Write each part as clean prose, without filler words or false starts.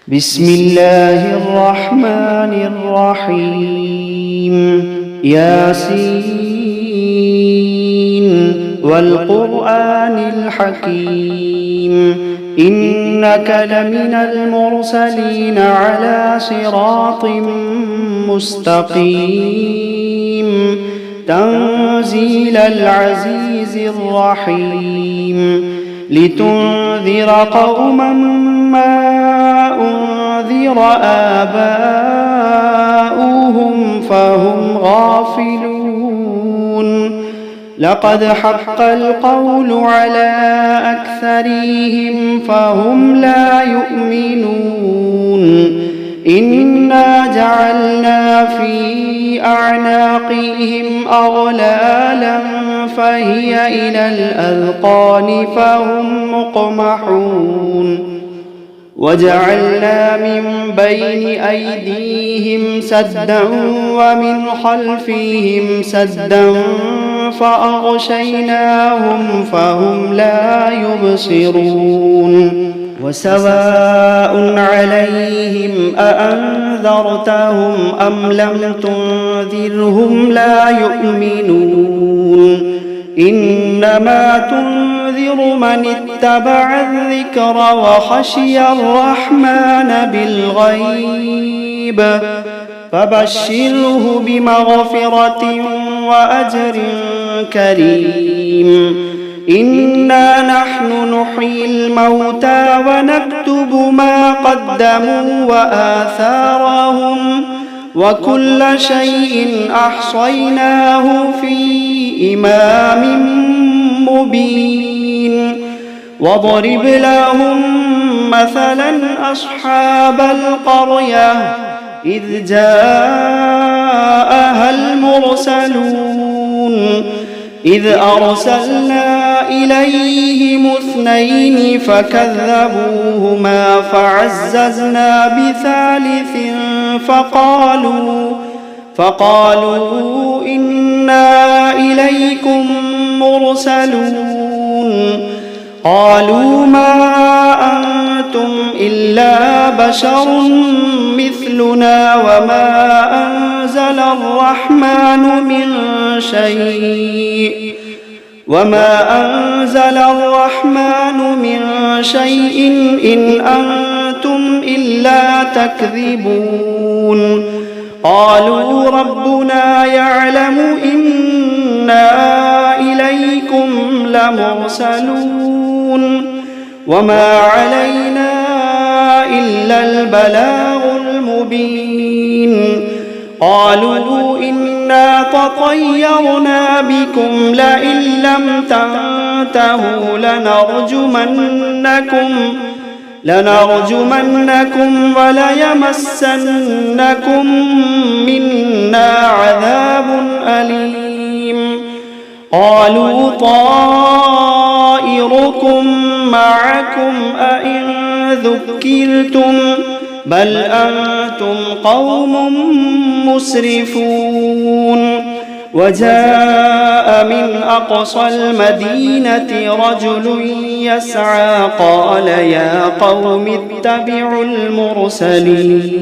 بسم الله الرحمن الرحيم ياسين والقرآن الحكيم إنك لمن المرسلين على صراط مستقيم تنزيل العزيز الرحيم لتنذر قوما ما أنذر آباؤهم فهم غافلون لقد حق القول على أكثرهم فهم لا يؤمنون إنا جعلنا في أعناقهم أغلالا فهي إلى الأذقان فهم مقمحون وجعلنا من بين أيديهم سدا ومن خلفهم سدا فأغشيناهم فهم لا يبصرون وسواء عليهم أأنذرتهم أم لم تنذرهم لا يؤمنون إنما تنذر من اتبع الذكر وخشي الرحمن بالغيب فبشره بمغفرة وأجر كريم إنا نحن نحيي الموتى ونكتب ما قدموا وآثارهم وكل شيء أحصيناه في إمام مبين واضرب لهم مثلا أصحاب القرية إذ جاءها المرسلون إذ أرسلنا إليهم 2 فكذبوهما فعززنا بثالث فقالوا إنا إليكم مرسلون قالوا ما أنتم إلا بشر مثلنا وما أنزل الرحمن من شيء إن أنتم إلا تكذبون قالوا ربنا يعلم إنا إليكم لمرسلون وما علينا إلا البلاغ المبين قالوا إنا تطيرنا بكم لئن لم تنتهوا لنرجمنكم وليمسنكم منا عذاب أليم قالوا طائركم معكم أئن ذكرتم بل أنتم قوم مسرفون وجاء من أقصى المدينة رجل يسعى قال يا قوم اتبعوا المرسلين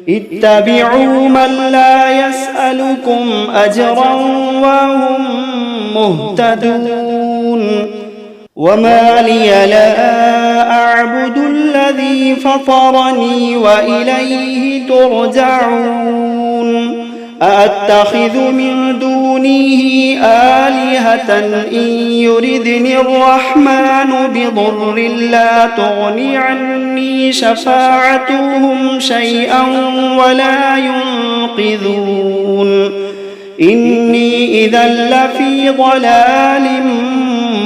اتبعوا من لا يسألكم أجرا وهم مهتدون وما لي لا أعبد الذي فطرني وإليه ترجعون أأتخذ من دونه آلهة إن يردني الرحمن بضر لا تغني عني شفاعتهم شيئا ولا ينقذون إني إذا لفي ضلال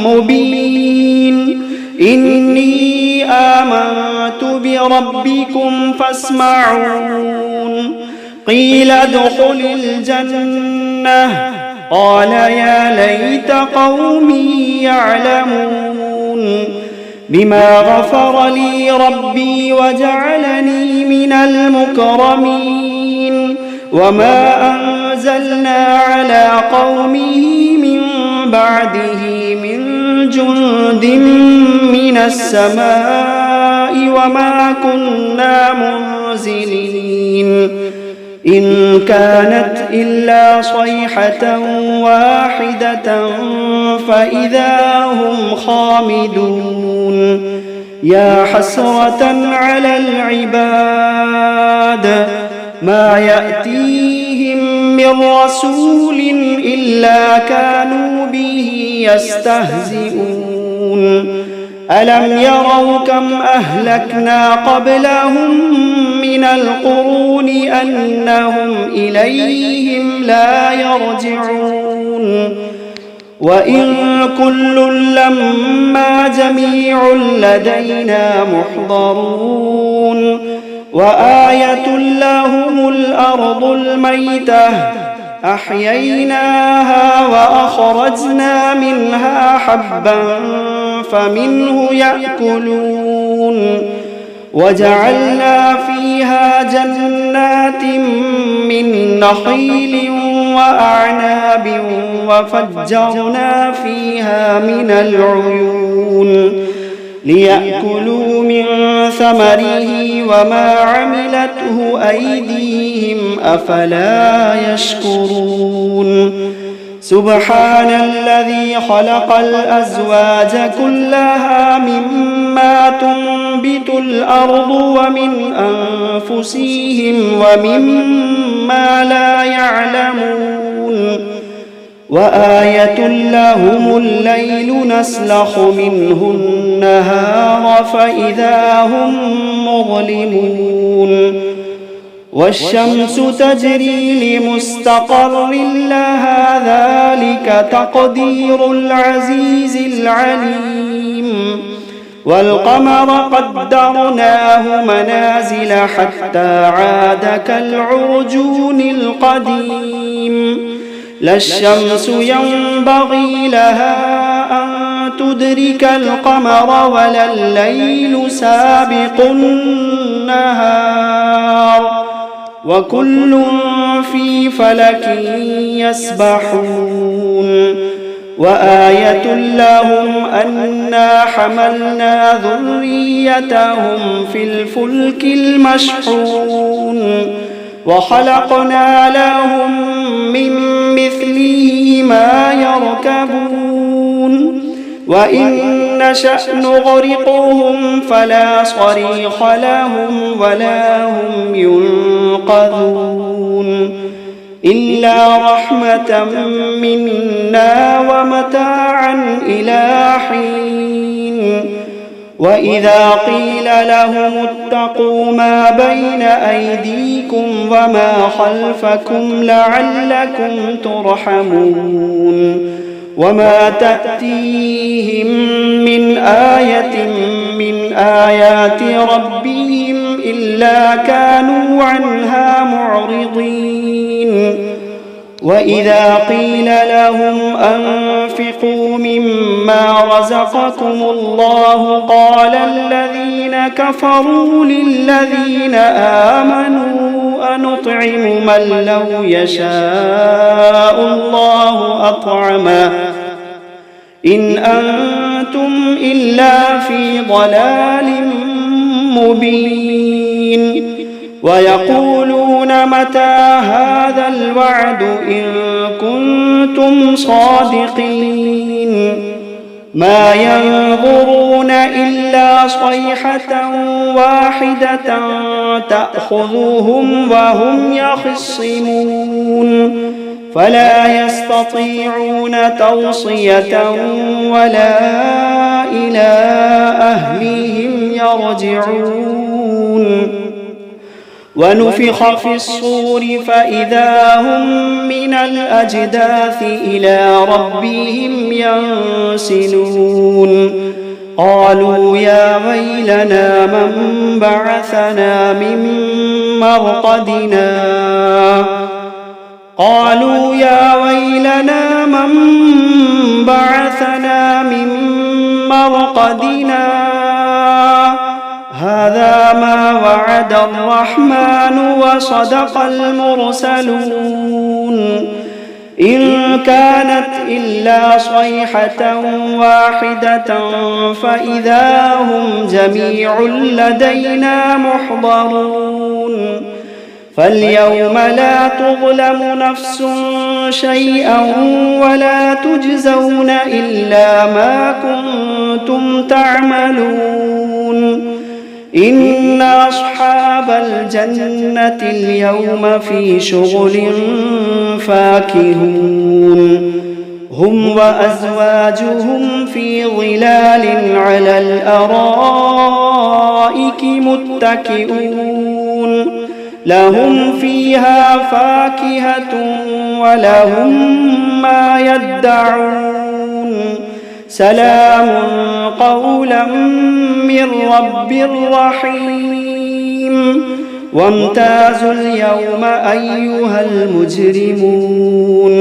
مبين إني آمنت بربكم فاسمعون قيل ادخل الجنة قال يا ليت قومي يعلمون بما غفر لي ربي وجعلني من المكرمين وما أنزلنا على قومه من بعده من جند من السماء وما كنا منزلين إن كانت إلا صيحة واحدة فإذا هم خامدون يا حسرة على العباد ما يأتيهم من رسول إلا كانوا به يستهزئون ألم يروا كم أهلكنا قبلهم من القرون أنهم إليهم لا يرجعون وإن كل لما جميع لدينا محضرون وآية لهم الأرض الميتة أحييناها وأخرجنا منها حبا فمنه يأكلون وجعلنا فيها جنات من نخيل وأعناب وفجرنا فيها من العيون ليأكلوا من ثمره وما عملته أيديهم أفلا يشكرون سبحان الذي خلق الأزواج كلها مما تنبت الأرض ومن أنفسهم ومما لا يعلمون وآية لهم الليل نسلخ منه النهار فإذا هم مظلمون والشمس تجري لمستقر لها ذلك تقدير العزيز العليم والقمر قدرناه منازل حتى عاد كالعرجون القديم لا الشمس ينبغي لها أن تدرك القمر ولا الليل سابق النهار وكل في فلك يسبحون وآية لهم أنا حملنا ذريتهم في الفلك المشحون وخلقنا لهم من مثله ما يركبون وإن نشأ نغرقهم فلا صريخ لهم ولا هم ينقذون إلا رحمة منا ومتاعا إلى حين وإذا قيل لهم اتقوا ما بين أيديكم وما خلفكم لعلكم ترحمون وما تأتيهم من آية من آيات ربهم إلا كانوا عنها معرضين وإذا قيل لهم أنفقوا مما رزقكم الله قال الذين كفروا للذين آمنوا أنطعم من لو يشاء الله أطعمه إن أنتم إلا في ضلال مبين ويقولون متى هذا الوعد إن كنتم صادقين ما ينظرون إلا صيحة واحدة تأخذهم وهم يخصمون فلا يستطيعون توصية ولا إلى أهلهم يرجعون ونفخ في الصور فإذا هم من الأجداث إلى ربهم ينسلون قالوا يا ويلنا من بعثنا من مرقدنا قالوا يا ويلنا من بعثنا من مرقدنا هذا ما وعد الرحمن وصدق المرسلون إن كانت إلا صيحة واحدة فإذا هم جميع لدينا محضرون فاليوم لا تظلم نفس شيئا ولا تجزون إلا ما كنتم تعملون إن أصحاب الجنة اليوم في شغل فاكهون هم وأزواجهم في ظلال على الأرائك متكئون لهم فيها فاكهة ولهم ما يدعون سلام قولا من رب رحيم وامتازوا اليوم أيها المجرمون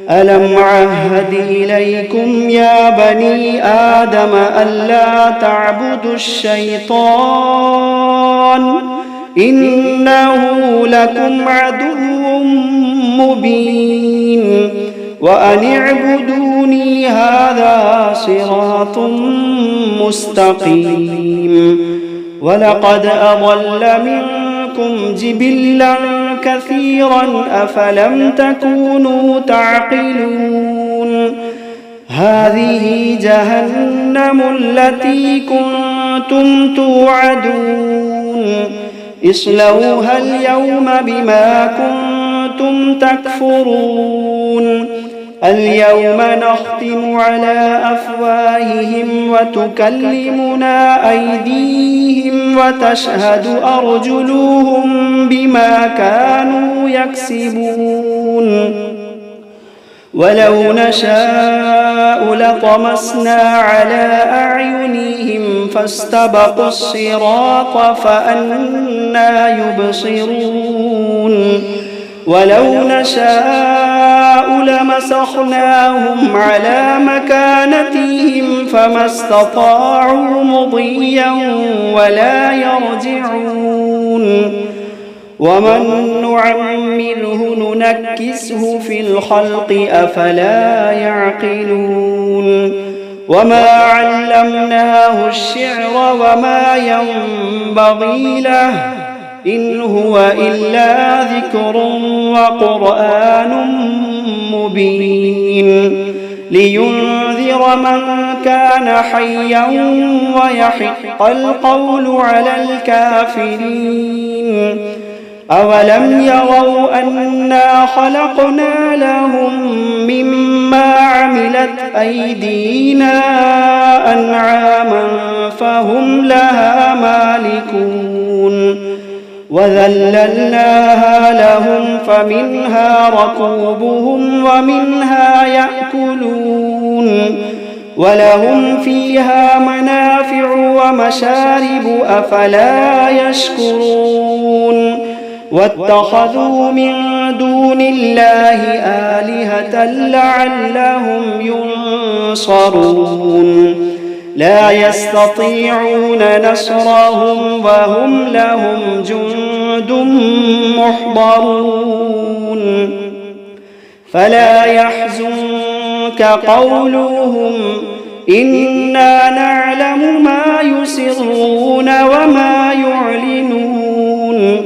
ألم عهد إليكم يا بني آدم ألا تعبدوا الشيطان إنه لكم عدو مبين وأن اعبدوني هذا صراط مستقيم ولقد أضل منكم جبلا كثيرا أفلم تكونوا تعقلون هذه جهنم التي كنتم توعدون اصلوها اليوم بما كنتم تكفرون اليوم نختم على أفواههم وتكلمنا أيديهم وتشهد أرجلهم بما كانوا يكسبون ولو نشاء لطمسنا على أعينهم فاستبقوا الصراط فأنى يبصرون ولو نشاء لمسخناهم على مكانتهم فما استطاعوا مضيا ولا يرجعون ومن نعمره ننكسه في الخلق أفلا يعقلون وما علمناه الشعر وما ينبغي له إن هو إلا ذكر وقرآن مبين لينذر من كان حيا ويحق القول على الكافرين أولم يروا أنا خلقنا لهم مما عملت أيدينا أنعاما فهم لها مالكون وذللناها لهم فمنها ركوبهم ومنها يأكلون ولهم فيها منافع ومشارب أفلا يشكرون واتخذوا من دون الله آلهة لعلهم ينصرون لا يستطيعون نصرهم وهم لهم جند محضرون فلا يحزنك قولهم إنا نعلم ما يسرون وما يعلنون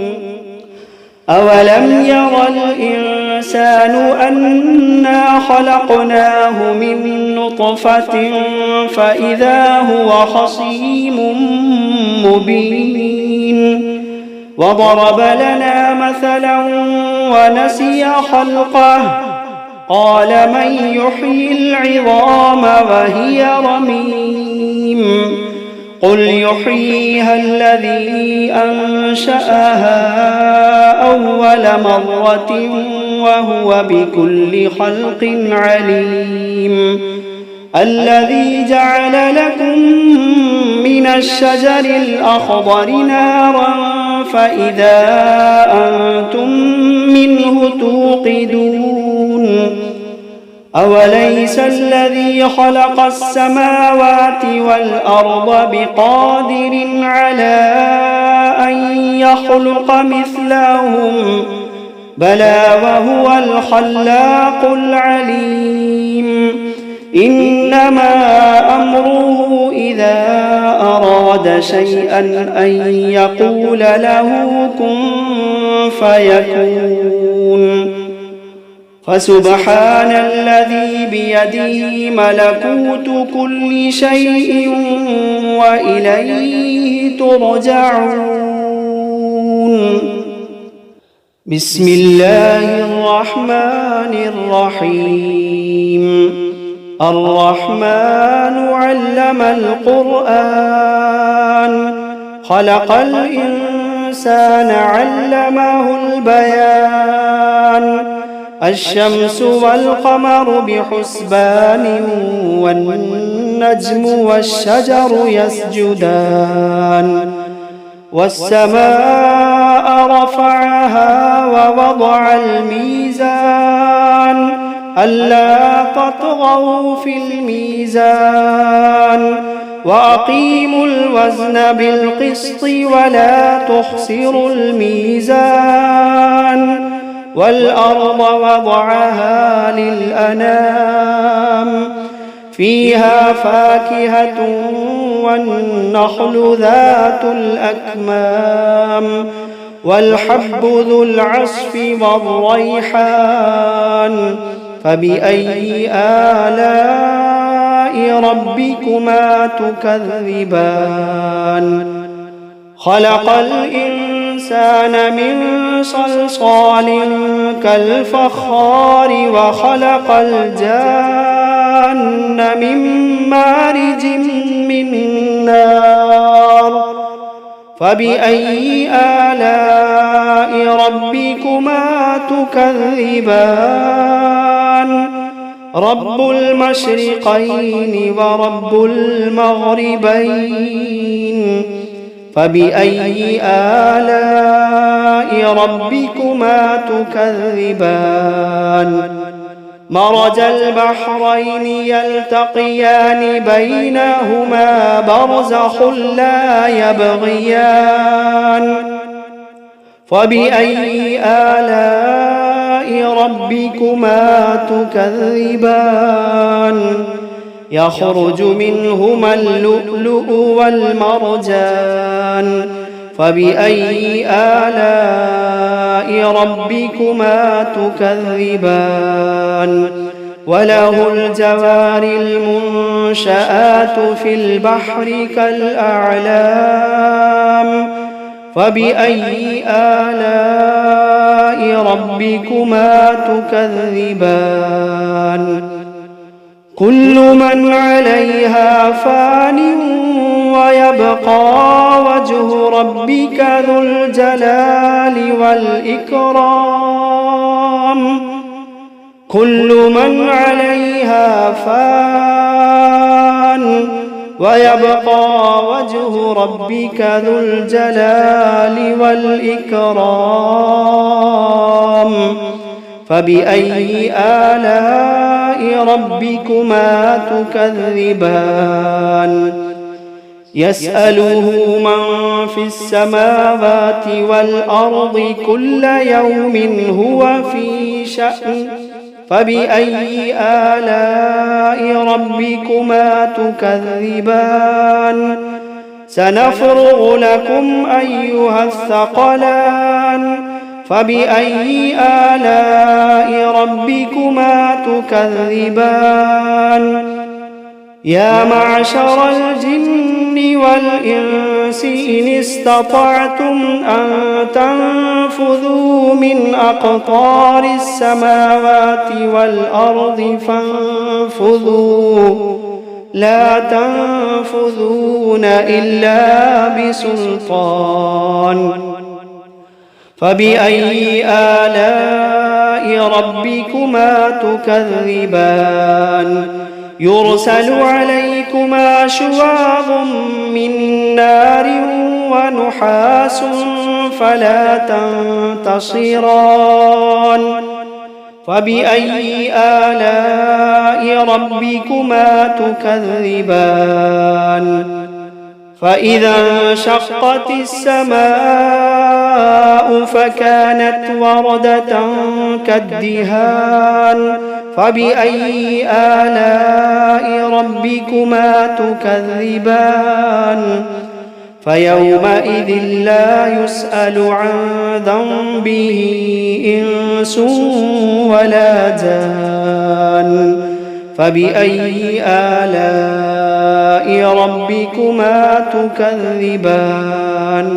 أولم ير الإنسان أنا خلقناه من نطفة فإذا هو خصيم مبين وضرب لنا مثلا ونسي خلقه قال من يحيي العظام وهي رميم قل يحييها الذي أنشأها أول مرة وهو بكل خلق عليم الذي جعل لكم من الشجر الأخضر نارا فإذا أنتم منه توقدون أوليس الذي خلق السماوات والأرض بقادر على أن يخلق مثلهم بلى وهو الخلاق العليم إنما أمره إذا أراد شيئا أن يقول له كن فيكون فسبحان الذي بيده ملكوت كل شيء وإليه ترجعون بسم الله الرحمن الرحيم الرحمن علم القرآن خلق الإنسان علمه البيان الشمس والقمر بحسبان والنجم والشجر يسجدان والسماء رفعها ووضع الميزان ألا تطغوا في الميزان وأقيموا الوزن بالقسط ولا تخسروا الميزان والأرض وضعها للأنام فيها فاكهة والنخل ذات الأكمام والحب ذو العصف والريحان فبأي آلاء ربكما تكذبان خلق الإنسان من صلصال كالفخار وخلق الجان من مارج من نار فبأي آلاء ربكما تكذبان رب المشرقين ورب المغربين فبأي آلاء ربكما تكذبان مرج البحرين يلتقيان بينهما برزخ لا يبغيان فبأي آلاء ربكما تكذبان يخرج منهما اللؤلؤ والمرجان فبأي آلاء ربكما تكذبان وله الجوار المنشآت في البحر كالأعلام فبأي آلاء ربكما تكذبان كل من عليها فان ويبقى وجه ربك ذو الجلال والإكرام كل من عليها فان ويبقى وجه ربك ذو الجلال والإكرام فبأي آلاء ربكما تكذبان يسأله من في السماوات والأرض كل يوم هو في شأن فبأي آلاء ربكما تكذبان سنفرغ لكم أيها الثقلان فبأي آلاء ربكما تكذبان يا معشر الجن والإنس إن استطعتم أن تنفذوا من أقطار السماوات والأرض فانفذوا لا تنفذون إلا بسلطان فبأي آلاء ربكما تكذبان يرسل عليكما شواظ من نار ونحاس فلا تنتصران فبأي آلاء ربكما تكذبان فإذا انشقت السماء فكانت وردة كالدهان فبأي آلاء ربكما تكذبان فيومئذ لا يسأل عن ذنبه إنس ولا جان فبأي آلاء ربكما تكذبان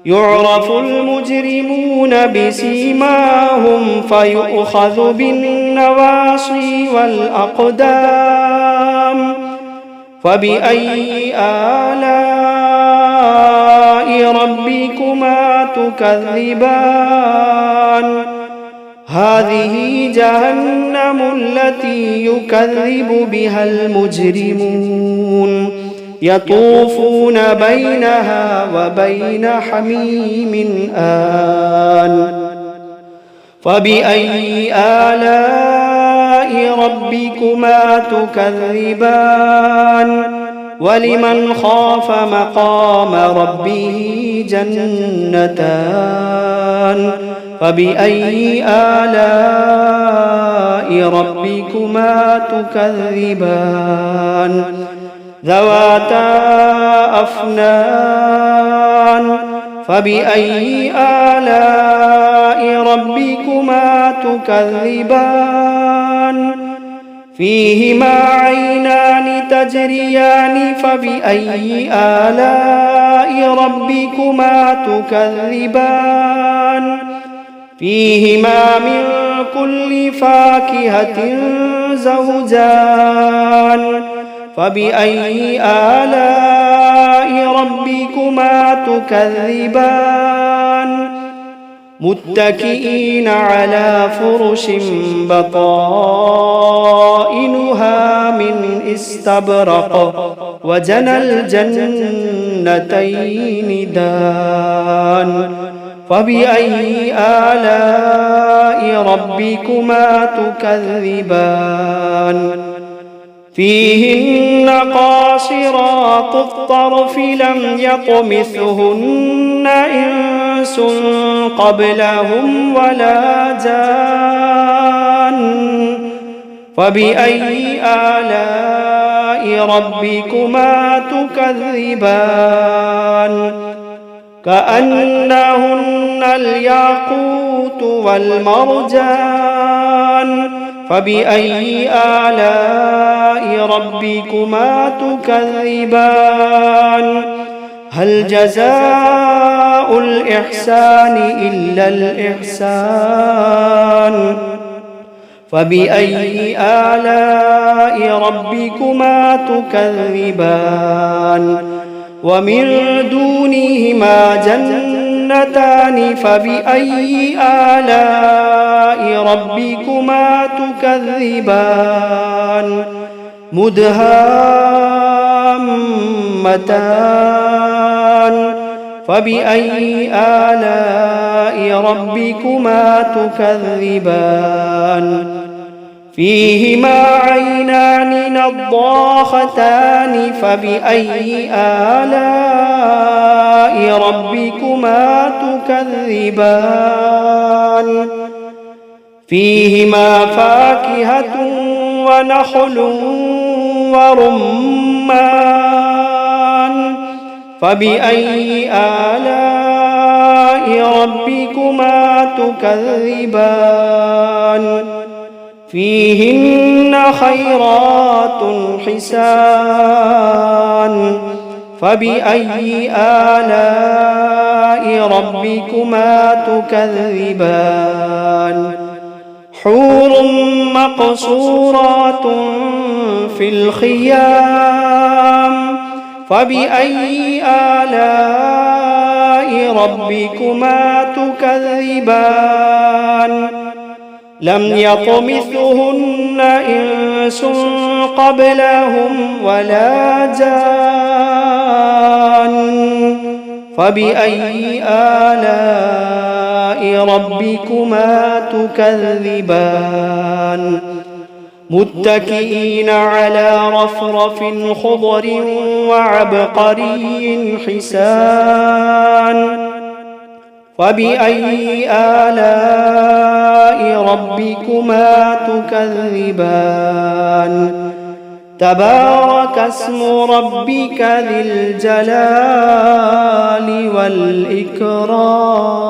يعرف المجرمون بسيماهم فيؤخذ بالنواصي والأقدام فبأي آلاء ربكما تكذبان هذه جهنم التي يكذب بها المجرمون يطوفون بينها وبين حميم آن فبأي آلاء ربكما تكذبان ولمن خاف مقام ربه جنتان فبأي آلاء ربكما تكذبان ذواتا أفنان فبأي آلاء ربكما تكذبان فيهما عينان تجريان فبأي آلاء ربكما تكذبان فيهما من كل فاكهة زوجان فبأي آلاء ربكما تكذبان متكئين على فرش بطائنها من استبرق وجنى الجنتين دان فبأي آلاء ربكما تكذبان فيهن قاصرات الطرف لم يطمثهن إنس قبلهم ولا جان فبأي آلاء ربكما تكذبان كأنهن الياقوت والمرجان فبأي آلاء ربكما تكذبان هل جزاء الإحسان إلا الإحسان فبأي آلاء ربكما تكذبان ومن دونهما جنتان فبأي آلاء ربكما تكذبان مدهامتان فبأي آلاء ربكما تكذبان فيهما عينان نضاختان فبأي آلاء ربكما تكذبان فيهما فاكهة ونخل ورمان فبأي آلاء ربكما تكذبان فيهن خيرات حسان فبأي آلاء ربكما تكذبان حور مقصورات في الخيام فبأي آلاء ربكما تكذبان لم يطمثهن إنس قبلهم ولا جان فبأي آلاء ربكما تكذبان متكئين على رفرف خضر وعبقري حسان فبأي آلاء ربكما تكذبان تبارك اسم ربك ذي الجلال والإكرام